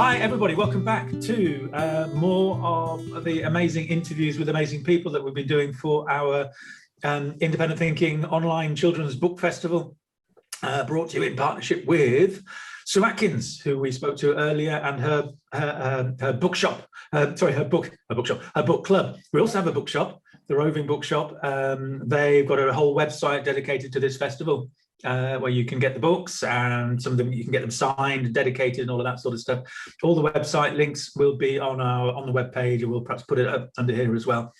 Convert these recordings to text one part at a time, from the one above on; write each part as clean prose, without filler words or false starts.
Hi everybody, welcome back to more of the amazing interviews with amazing people that we've been doing for our Independent Thinking Online Children's Book Festival, brought to you in partnership with Sue Atkins, who we spoke to earlier, and her bookshop, her book club. We also have a bookshop, the Roving Bookshop. They've got a whole website dedicated to this festival, where you can get the books, and some of them you can get them signed, dedicated, and all of that sort of stuff. All the website links will be on the webpage, and we'll perhaps put it up under here as well.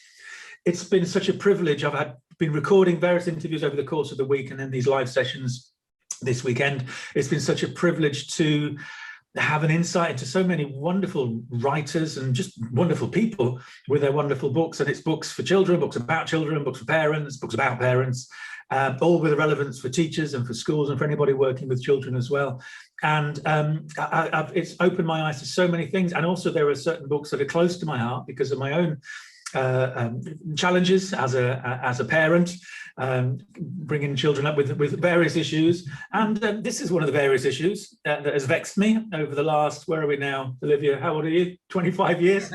It's been such a privilege. I've been recording various interviews over the course of the week, and then these live sessions this weekend. It's been such a privilege to have an insight into so many wonderful writers and just wonderful people with their wonderful books. And it's books for children, books about children, books for parents, books about parents. All with relevance for teachers and for schools and for anybody working with children as well. And it's opened my eyes to so many things. And also there are certain books that are close to my heart because of my own challenges as a parent, bringing children up with various issues. And this is one of the various issues that has vexed me over the last, where are we now, Olivia? How old are you? 25 years?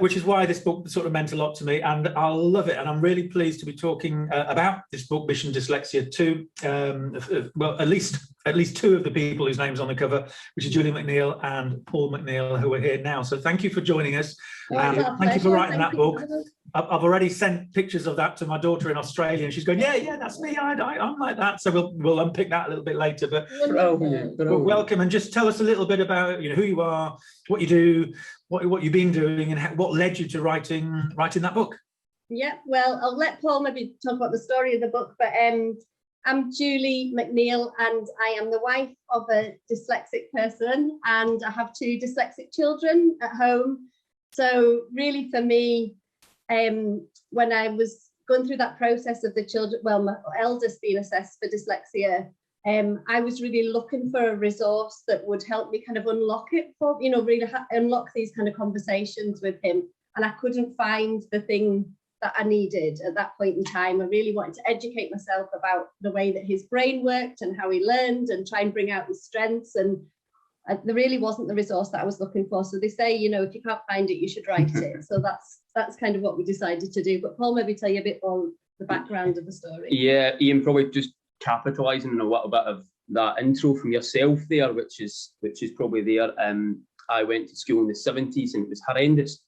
Which is why this book sort of meant a lot to me, and I love it. And I'm really pleased to be talking about this book, Mission Dyslexia, to well, at least two of the people whose names on the cover, which is Julie McNeil and Paul McNeill, who are here now. So thank you for joining us. Thank you for writing that book. I've already sent pictures of that to my daughter in Australia, and she's going, yeah, that's me. I'm like that. So we'll unpick that a little bit later. But welcome, and just tell us a little bit about who you are, what you do, what you've been doing, and what led you to writing that book. Yeah, well, I'll let Paul maybe talk about the story of the book, but I'm Julie McNeil, and I am the wife of a dyslexic person, and I have two dyslexic children at home. So really for me, when I was going through that process of the children, well, my eldest being assessed for dyslexia, I was really looking for a resource that would help me kind of unlock it for, really unlock these kind of conversations with him. And I couldn't find the thing that I needed at that point in time. I really wanted to educate myself about the way that his brain worked and how he learned, and try and bring out his strengths. And there really wasn't the resource that I was looking for. So they say, if you can't find it, you should write it. So that's kind of what we decided to do. But Paul, maybe tell you a bit more the background of the story. Yeah, Ian, probably just capitalising on a little bit of that intro from yourself there, which is probably there. I went to school in the 70s, and it was horrendous.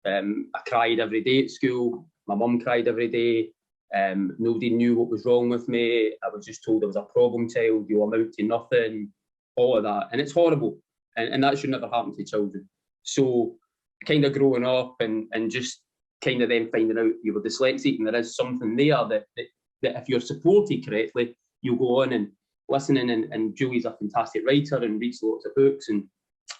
I cried every day at school. My mum cried every day. Nobody knew what was wrong with me. I was just told I was a problem child. You amount to nothing. All of that, and it's horrible, and that should never happen to children. So kind of growing up and just kind of then finding out you were dyslexic, and there is something there that if you're supported correctly, you'll go on and listening. And Julie's a fantastic writer and reads lots of books, and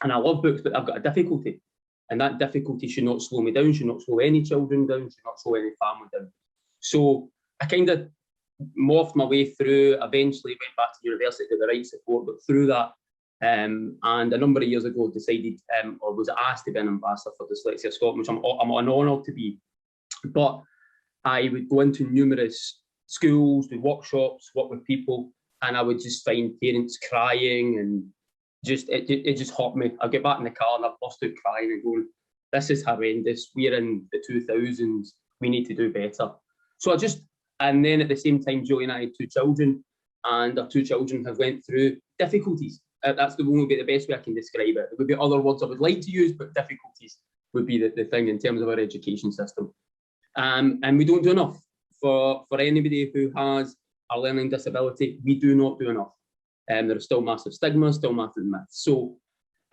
I love books, but I've got a difficulty, and that difficulty should not slow me down, should not slow any children down, should not slow any family down. So I kind of morphed my way through, eventually went back to university to get the right support, but through that, and a number of years ago decided, or was asked to be an ambassador for Dyslexia Scotland, which I'm an honour to be. But I would go into numerous schools, do workshops, work with people, and I would just find parents crying, and it just hurt me. I'd get back in the car and I'd bust out crying and going, this is horrendous. We're in the 2000s. We need to do better. So and then at the same time, Joey and I had two children, and our two children have went through difficulties. That's would be the best way I can describe it. There would be other words I would like to use, but difficulties would be the thing in terms of our education system. And we don't do enough for anybody who has a learning disability. We do not do enough. There is still massive stigma, still massive myths. So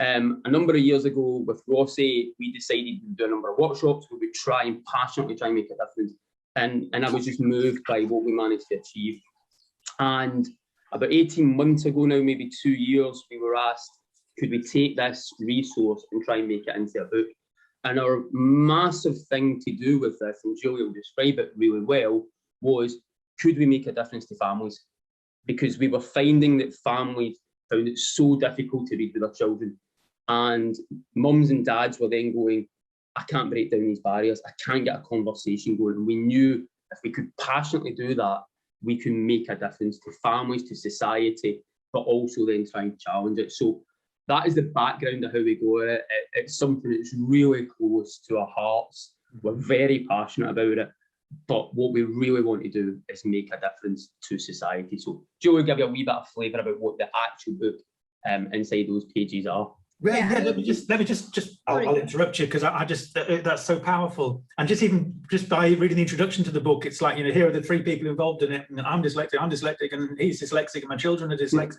a number of years ago with Rossi, we decided to do a number of workshops where we passionately try and make a difference. And I was just moved by what we managed to achieve. And about 18 months ago now, maybe 2 years, we were asked, could we take this resource and try and make it into a book? And our massive thing to do with this, and Julie will describe it really well, was could we make a difference to families? Because we were finding that families found it so difficult to read with their children. And mums and dads were then going, I can't break down these barriers. I can't get a conversation going. And we knew if we could passionately do that, we can make a difference to families, to society, but also then try and challenge it. So that is the background of how we go. It's something that's really close to our hearts. We're very passionate about it. But what we really want to do is make a difference to society. So Joe will give you a wee bit of flavour about what the actual book inside those pages are. Well, yeah, let me just I'll interrupt you because I just that's so powerful. And just by reading the introduction to the book, it's like, you know, here are the three people involved in it, and I'm dyslexic, and he's dyslexic, and my children are dyslexic,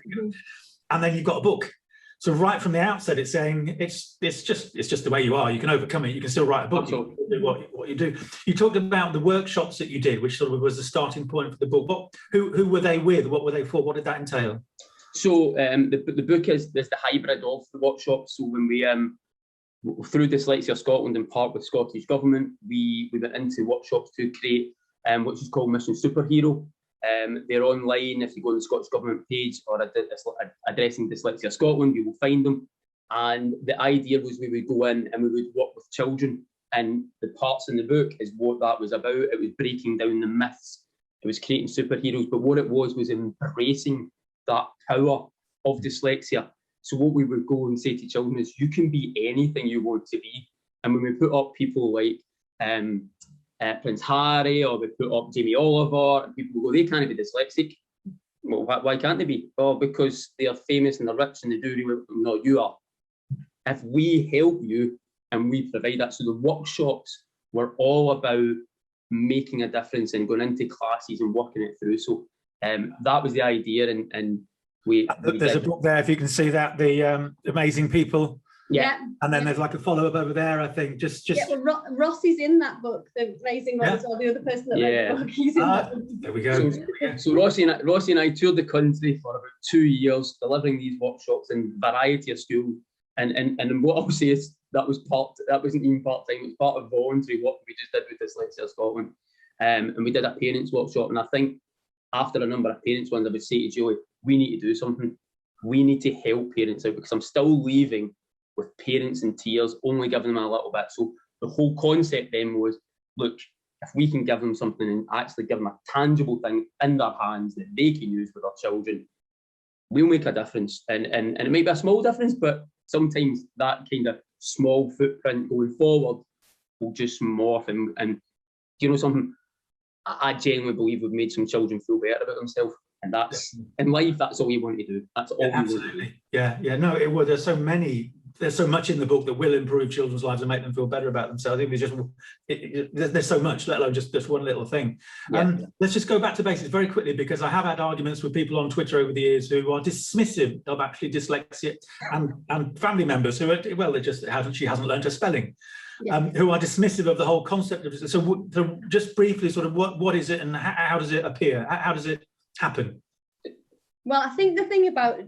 and then you've got a book. So right from the outset, it's saying it's just the way you are. You can overcome it. You can still write a book. You can do what you do. You talked about the workshops that you did, which sort of was the starting point for the book. Who were they with? What were they for? What did that entail? So the book is the hybrid of the workshops. So when we through Dyslexia Scotland and part with Scottish Government, we went into workshops to create which is called Mission Superhero. They're online. If you go on the Scottish Government page or addressing Dyslexia Scotland, you will find them. And the idea was we would go in and we would work with children. And the parts in the book is what that was about. It was breaking down the myths. It was creating superheroes. But what it was embracing that power of dyslexia. So what we would go and say to children is, you can be anything you want to be. And when we put up people like Prince Harry, or we put up Jamie Oliver, and people go, they can't be dyslexic. Well, why can't they be? Oh, because they are famous and they're rich and they do really well. No, you are. If we help you and we provide that. So the workshops were all about making a difference and going into classes and working it through. So that was the idea, and there's a book there, if you can see that, the amazing people. Yeah. And then there's like a follow-up over there, I think. Yeah, well, Ross is in that book, the amazing one as well, the other person that read the book. He's in that book. There we go. So Rossi and I toured the country for about 2 years, delivering these workshops in a variety of schools. And what I'll say is that wasn't even part-time, it was part of voluntary work we just did with Dyslexia Scotland. And we did a parents workshop, and I think after a number of parents ones, I would say to Julie, we need to do something. We need to help parents out, because I'm still leaving with parents in tears, only giving them a little bit. So the whole concept then was, look, if we can give them something and actually give them a tangible thing in their hands that they can use with their children, we'll make a difference. And it might be a small difference, but sometimes that kind of small footprint going forward will just morph. And do you know something? I genuinely believe we've made some children feel better about themselves. And that's, in life, that's all you want to do. That's all absolutely. Yeah, no, it would. There's so much in the book that will improve children's lives and make them feel better about themselves. There's so much, let alone just one little thing. Yeah. Let's just go back to basics very quickly, because I have had arguments with people on Twitter over the years who are dismissive of actually dyslexia, and family members who are, well, she hasn't learned her spelling. Who are dismissive of the whole concept of it. So just briefly, sort of what is it and how does it appear? How does it happen? Well, I think the thing about,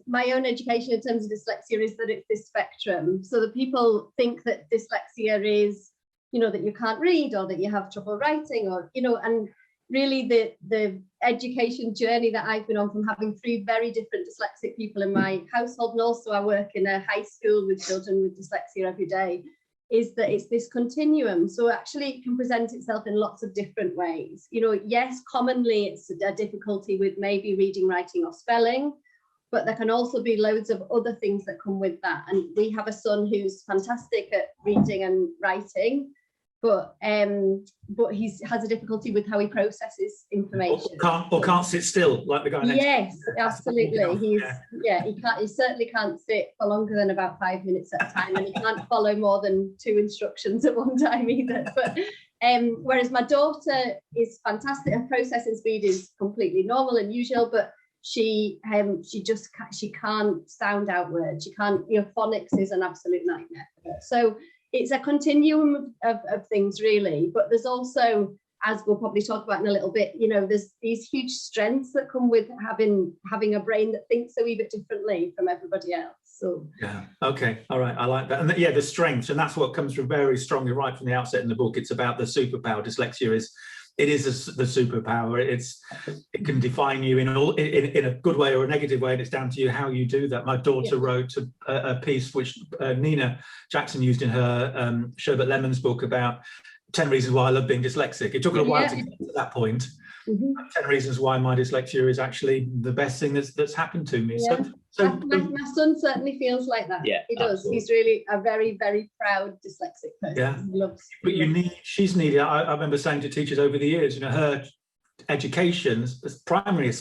my own education in terms of dyslexia is that it's this spectrum. So that people think that dyslexia is, that you can't read, or that you have trouble writing, or, and really the education journey that I've been on, from having 3 very different dyslexic people in my household, and also I work in a high school with children with dyslexia every day, is that it's this continuum. So actually it can present itself in lots of different ways. Yes, commonly it's a difficulty with maybe reading, writing or spelling, but there can also be loads of other things that come with that. And we have a son who's fantastic at reading and writing, but he has a difficulty with how he processes information. Or can't sit still, like the guy next. Yes, absolutely. He certainly can't sit for longer than about 5 minutes at a time, and he can't follow more than 2 instructions at one time either. But whereas my daughter is fantastic, her processing speed is completely normal and usual, but she can't sound out words. She can't. Phonics is an absolute nightmare for her. So it's a continuum of things, really. But there's also, as we'll probably talk about in a little bit, there's these huge strengths that come with having a brain that thinks a wee bit differently from everybody else. So yeah, okay, all right, I like that. And the strengths, and that's what comes through very strongly right from the outset in the book. It's about the superpower. Dyslexia is the superpower. It can define you in a good way or a negative way, and it's down to you how you do that. My daughter wrote a piece which Nina Jackson used in her Sherbet Lemon's book about 10 reasons why I love being dyslexic. It took a while to get to that point, 10 reasons why my dyslexia is actually the best thing that's happened to me. Yeah. So my son certainly feels like that. Yeah, he does. absolutely. He's really a very, very proud dyslexic person. Yeah. He loves, but she's needed. I remember saying to teachers over the years, her education, primary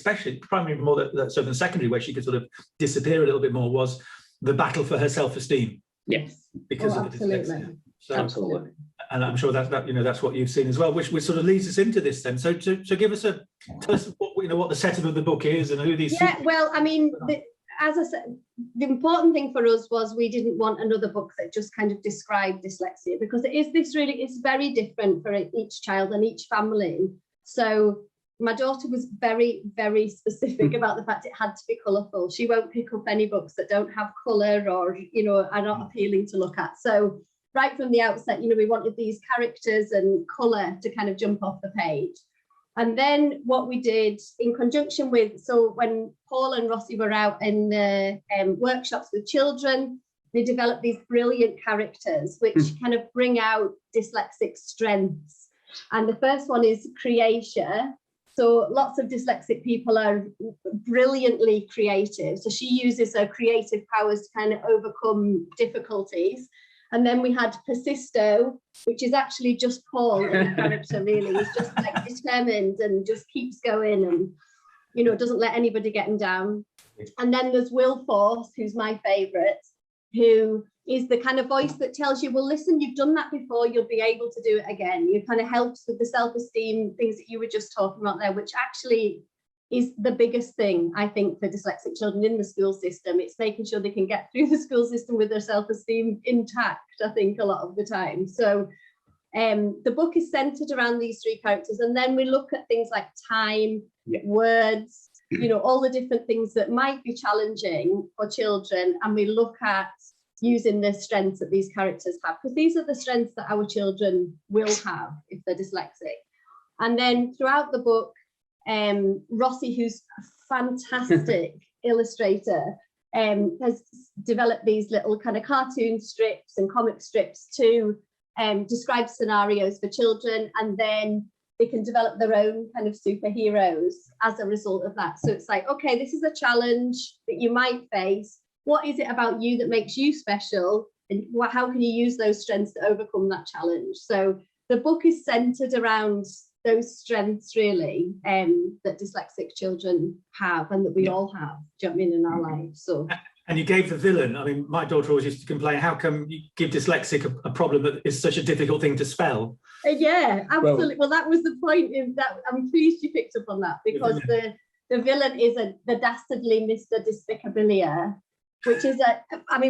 more than secondary, where she could sort of disappear a little bit more, was the battle for her self-esteem. Yes, because of the dyslexia. So, absolutely. And I'm sure that's what you've seen as well, which sort of leads us into this then. So give us tell us what the setup of the book is and who these. Yeah, well, I mean, as I said, the important thing for us was we didn't want another book that just kind of described dyslexia, because it's very different for each child and each family. So my daughter was very, very specific about the fact it had to be colourful. She won't pick up any books that don't have colour or, are not appealing to look at. So right from the outset, we wanted these characters and colour to kind of jump off the page. And then what we did in conjunction with, so when Paul and Rossi were out in the workshops with children, they developed these brilliant characters which kind of bring out dyslexic strengths. And the first one is Creatia. So lots of dyslexic people are brilliantly creative. So she uses her creative powers to kind of overcome difficulties. And then we had Persisto, which is actually just Paul in the character, really. He's just like determined and just keeps going and, doesn't let anybody get him down. And then there's Wilforce, who's my favourite, who is the kind of voice that tells you, well, listen, you've done that before, you'll be able to do it again. It kind of helps with the self-esteem things that you were just talking about there, which actually is the biggest thing, I think, for dyslexic children in the school system. It's making sure they can get through the school system with their self-esteem intact, I think, a lot of the time. So the book is centered around these three characters. And then we look at things like time, words, all the different things that might be challenging for children. And we look at using the strengths that these characters have, because these are the strengths that our children will have if they're dyslexic. And then throughout the book, Rossi, who's a fantastic illustrator, has developed these little kind of cartoon strips and comic strips to describe scenarios for children, and then they can develop their own kind of superheroes as a result of that. So it's like, okay, this is a challenge that you might face. What is it about you that makes you special? And how can you use those strengths to overcome that challenge? So the book is centered around those strengths, really, that dyslexic children have and that we all have, do you know what I mean, in our lives. So. And you gave the villain. I mean, my daughter always used to complain, how come you give dyslexic a problem that is such a difficult thing to spell? Yeah, absolutely. Well, that was the point. That I'm pleased you picked up on that, because the villain is the dastardly Mr. Despicabilia, which is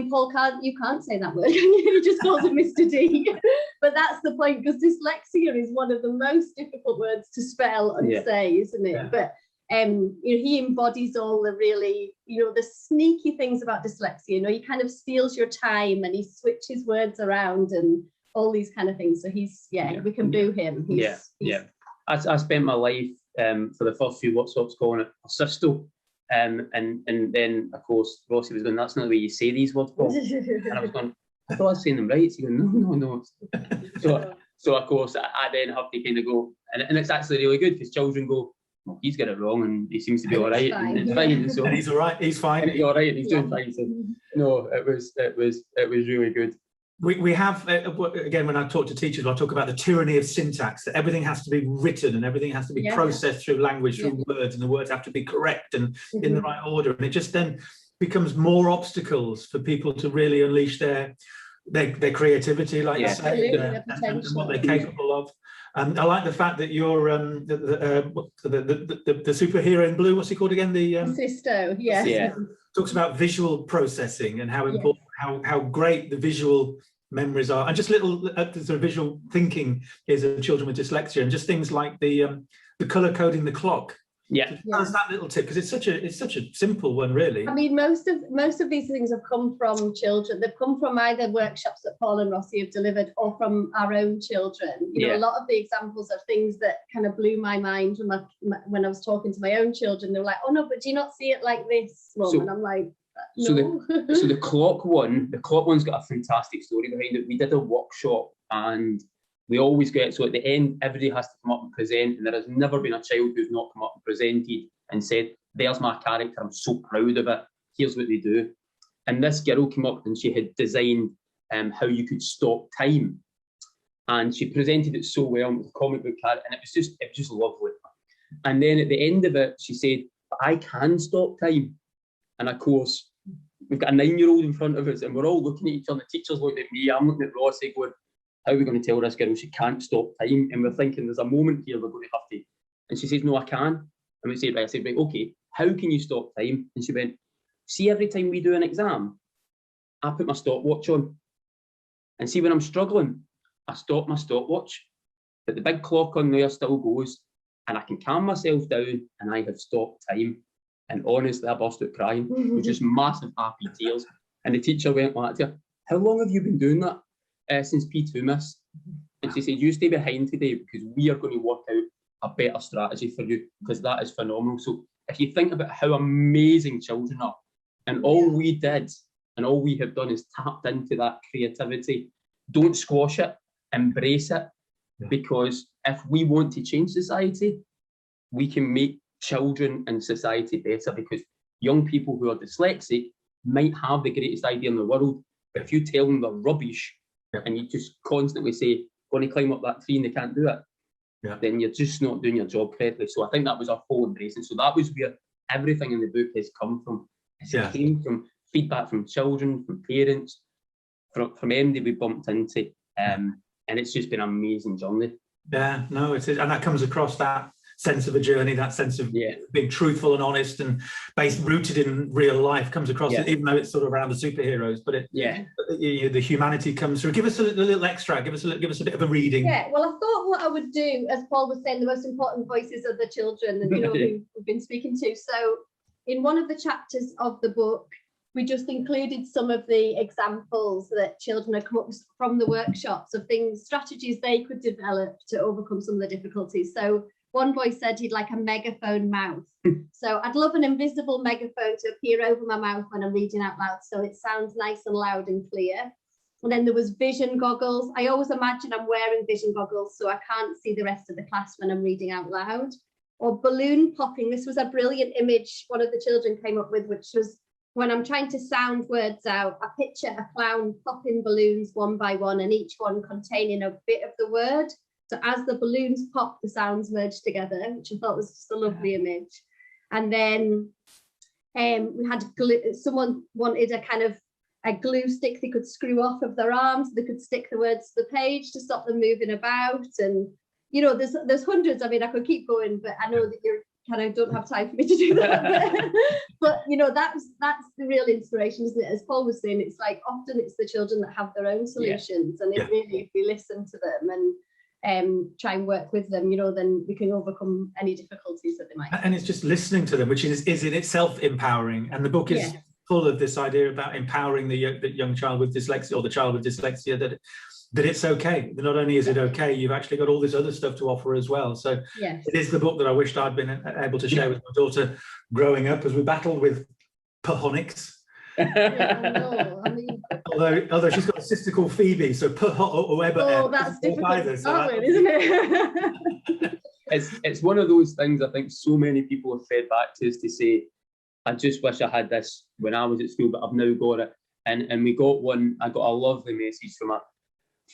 Paul you can't say that word. He just calls it Mr. D. But that's the point, because dyslexia is one of the most difficult words to spell and say, isn't it? Yeah. But he embodies all the really, the sneaky things about dyslexia. He kind of steals your time and he switches words around and all these kind of things. So we can boo him. I spent my life for the first few workshops calling it persisto. And then of course Rossi was going, that's not the way you say these words, Paul. And I was going, I thought I was saying them right. So no. So of course I then have to kind of go, and it's actually really good, because children go, well, he's got it wrong and he seems to be all right, and it's fine. And so, and he's all right, he's fine, he's all right, and he's doing fine. So no, it was really good. We have, again, when I talk to teachers, I talk about the tyranny of syntax, that everything has to be written and everything has to be processed through language, through words, and the words have to be correct and in the right order. And it just then becomes more obstacles for people to really unleash their creativity, like you say, and what they're capable of. And I like the fact that you're the superhero in blue, what's he called again? The Persisto, talks about visual processing and how important, how great the visual memories are, and just little sort of visual thinking is of children with dyslexia, and just things like the color coding the clock. That's that little tip, because it's such a simple one, really. I mean, most of these things have come from children. They've come from either workshops that Paul and Rossi have delivered or from our own children. A lot of the examples are things that kind of blew my mind when I was talking to my own children. They were like, oh no, but do you not see it like this, Mum? And I'm like, no. So the clock's got a fantastic story behind it. We did a workshop, and we always get, so at the end, everybody has to come up and present, and there has never been a child who's not come up and presented and said, there's my character, I'm so proud of it, here's what they do. And this girl came up and she had designed how you could stop time. And she presented it so well with a comic book character, and it was just lovely. And then at the end of it, she said, but I can stop time. And of course, we've got a 9-year-old in front of us, and we're all looking at each other. The teacher's looking at me, I'm looking at Rossi, going, how are we going to tell this girl she can't stop time? And we're thinking, there's a moment here we're going to have to. And she says, no, I can. And we said, right, I said, right, okay, how can you stop time? And she went, see, every time we do an exam, I put my stopwatch on. And see, when I'm struggling, I stop my stopwatch. But the big clock on there still goes, and I can calm myself down, and I have stopped time. And honestly, I burst out crying with just massive happy tears. And the teacher went like to her, how long have you been doing that? Since P2, miss. And she said, you stay behind today because we are going to work out a better strategy for you, because that is phenomenal. So if you think about how amazing children are, and all we did and all we have done is tapped into that creativity, don't squash it, embrace it, because if we want to change society, we can make children and society better, because young people who are dyslexic might have the greatest idea in the world, but if you tell them they're rubbish and you just constantly say, going to climb up that tree and they can't do it, then you're just not doing your job correctly. So I think that was our full embracing. So that was where everything in the book has come from. It came from feedback from children, from parents, from anybody we bumped into, and it's just been an amazing journey. Yeah, no, it is, and that comes across, that sense of a journey, that sense of being truthful and honest and rooted in real life comes across, even though it's sort of around the superheroes, but the humanity comes through. Give us a little extract, give us a bit of a reading. Yeah, well, I thought what I would do, as Paul was saying, the most important voices are the children, and who we've been speaking to. So in one of the chapters of the book, we just included some of the examples that children have come up with from the workshops of things, strategies they could develop to overcome some of the difficulties. So one boy said he'd like a megaphone mouth. So I'd love an invisible megaphone to appear over my mouth when I'm reading out loud, so it sounds nice and loud and clear. And then there was vision goggles. I always imagine I'm wearing vision goggles so I can't see the rest of the class when I'm reading out loud. Or balloon popping. This was a brilliant image one of the children came up with, which was when I'm trying to sound words out, I picture a clown popping balloons one by one, and each one containing a bit of the word. So as the balloons pop, the sounds merge together, which I thought was just a lovely image. And then we had someone wanted a kind of a glue stick they could screw off of their arms. They could stick the words to the page to stop them moving about. And, you know, there's hundreds. I mean, I could keep going, but I know that you're kind of don't have time for me to do that. But you know, that's the real inspiration, isn't it? As Paul was saying, it's like often it's the children that have their own solutions, and it really, if we listen to them and try and work with them, you know, then we can overcome any difficulties that they might have. And it's just listening to them, which is in itself empowering. And the book is full of this idea about empowering the young child with dyslexia, or the child with dyslexia, that it's okay. Not only is it okay, you've actually got all this other stuff to offer as well. So it is the book that I wished I'd been able to share with my daughter growing up, as we battled with pahonics. I mean, although she's got a sister called Phoebe, so that's difficult, isn't it? It's one of those things I think so many people have fed back to us to say, I just wish I had this when I was at school, but I've now got it. And we got one. I got a lovely message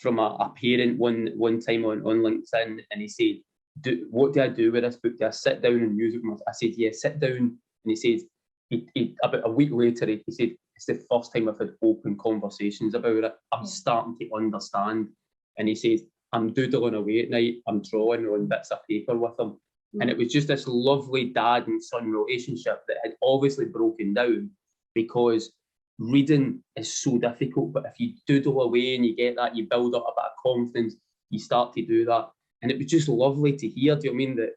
from a parent one time on LinkedIn, and he said, what do I do with this book? Do I sit down and use it? I said, yeah, sit down. And he said, about a week later, he said, it's the first time I've had open conversations about it. I'm starting to understand. And he says, I'm doodling away at night. I'm drawing on bits of paper with him. And it was just this lovely dad and son relationship that had obviously broken down, because reading is so difficult, but if you doodle away and you get that, you build up a bit of confidence, you start to do that. And it was just lovely to hear, do you know what I mean,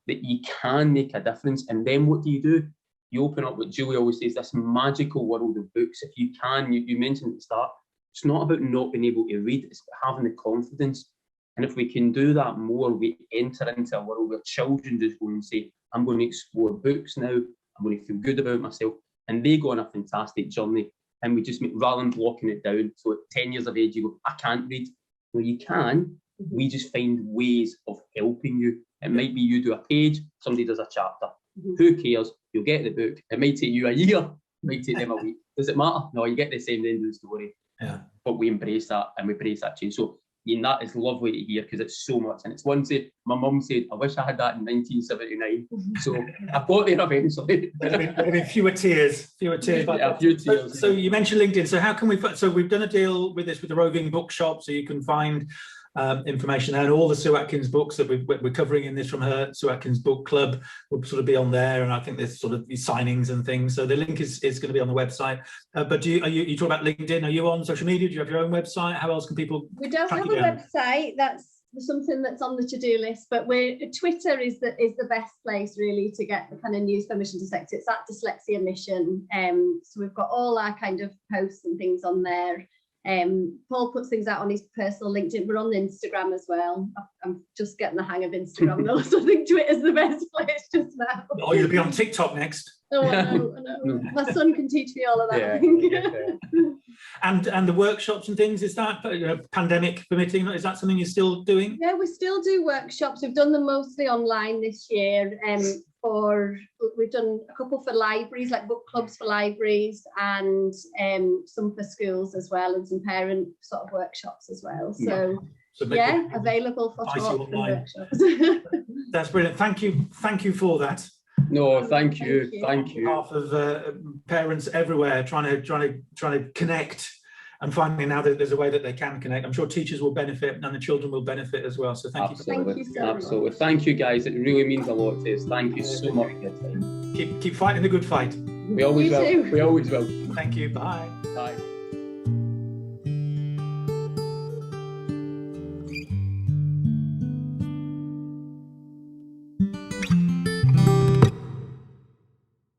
that you can make a difference. And then what do? You open up what Julie always says, this magical world of books. If you can, you mentioned at the start, it's not about not being able to read, it's about having the confidence. And if we can do that more, we enter into a world where children just go and say, I'm going to explore books now, I'm going to feel good about myself. And they go on a fantastic journey. And we just make, rather than blocking it down, so at 10 years of age, you go, I can't read. Well, you can, We just find ways of helping you. It might be you do a page, somebody does a chapter. Who cares? You'll get the book. It might take you a year, it might take them a week. Does it matter? No, you get the same end of the story. Yeah. But we embrace that and we embrace that change. So that is lovely to hear, because it's so much. And it's one say, my mum said, I wish I had that in 1979. So I got there eventually. There'd have been fewer tears. Yeah, a few tears. So you mentioned LinkedIn. So how can we, so we've done a deal with this, with the roving bookshop, so you can find information there, and all the Sue Atkins books that we're covering in this from her Sue Atkins book club will sort of be on there, and I think there's sort of these signings and things, so the link is going to be on the website. But you talk about LinkedIn? Are you on social media? Do you have your own website? How else can people? We don't have a website. That's something that's on the to-do list, but Twitter is the best place really to get the kind of news for Mission Dyslexia. It's at Dyslexia Mission, so we've got all our kind of posts and things on there. Paul puts things out on his personal LinkedIn. We're on Instagram as well. I'm just getting the hang of Instagram though, so I think Twitter's the best place just now. Oh, you'll be on TikTok next. Oh, I know. My son can teach me all of that, I think. And the workshops and things, is that pandemic permitting? Is that something you're still doing? Yeah, we still do workshops. We've done them mostly online this year. We've done a couple for libraries, like book clubs for libraries, and some for schools as well, and some parent sort of workshops as well. So yeah, available for talks and workshops. That's brilliant. Thank you for that. No, thank you. On behalf of parents everywhere trying to connect and finding out that there's a way that they can connect. I'm sure teachers will benefit and the children will benefit as well. So thank you. Thank you so much. Thank you, guys. It really means a lot to us. Thank you so much for your time. Keep fighting the good fight. We always will. We always will. Thank you. Bye. Bye.